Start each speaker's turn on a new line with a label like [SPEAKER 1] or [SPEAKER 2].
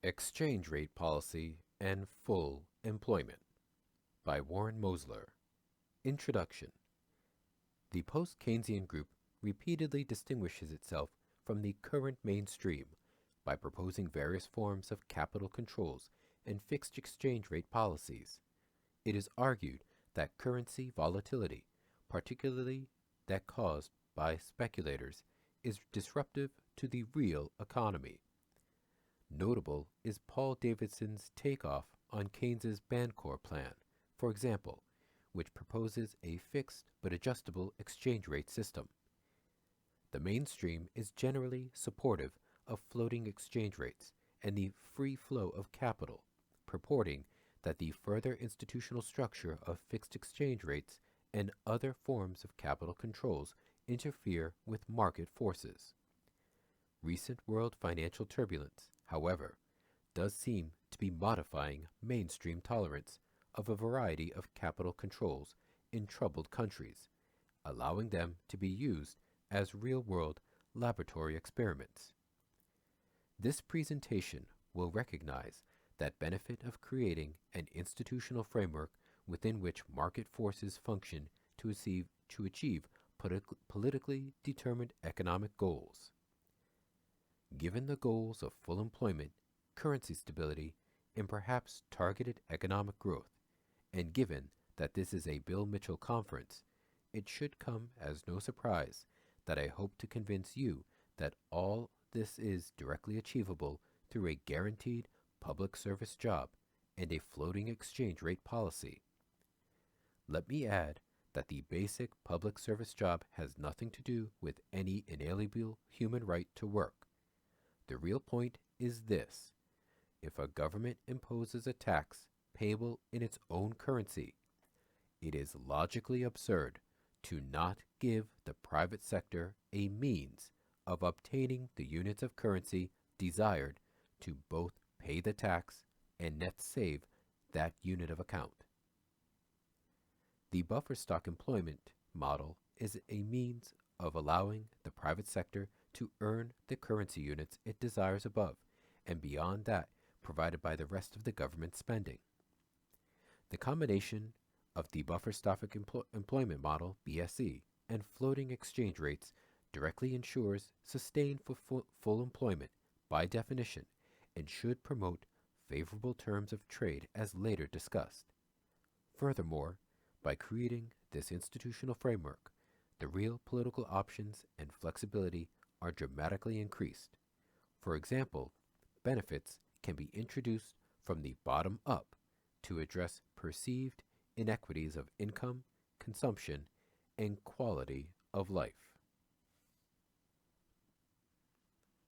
[SPEAKER 1] Exchange Rate Policy and Full Employment by Warren Mosler. Introduction. The post-Keynesian group repeatedly distinguishes itself from the current mainstream by proposing various forms of capital controls and fixed exchange rate policies. It is argued that currency volatility, particularly that caused by speculators, is disruptive to the real economy. Notable is Paul Davidson's takeoff on Keynes's Bancorp plan, for example, which proposes a fixed but adjustable exchange rate system. The mainstream is generally supportive of floating exchange rates and the free flow of capital, purporting that the further institutional structure of fixed exchange rates and other forms of capital controls interfere with market forces. Recent world financial turbulence, however, does seem to be modifying mainstream tolerance of a variety of capital controls in troubled countries, allowing them to be used as real-world laboratory experiments. This presentation will recognize that benefit of creating an institutional framework within which market forces function to achieve politically determined economic goals. Given the goals of full employment, currency stability, and perhaps targeted economic growth, and given that this is a Bill Mitchell conference, it should come as no surprise that I hope to convince you that all this is directly achievable through a guaranteed public service job and a floating exchange rate policy. Let me add that the basic public service job has nothing to do with any inalienable human right to work. The real point is this: if a government imposes a tax payable in its own currency, it is logically absurd to not give the private sector a means of obtaining the units of currency desired to both pay the tax and net save that unit of account. The buffer stock employment model is a means of allowing the private sector to earn the currency units it desires above and beyond that provided by the rest of the government spending. The combination of the buffer stock employment model, BSE, and floating exchange rates directly ensures sustained full employment by definition and should promote favorable terms of trade as later discussed. Furthermore, by creating this institutional framework, the real political options and flexibility are dramatically increased. For example, benefits can be introduced from the bottom up to address perceived inequities of income, consumption, and quality of life.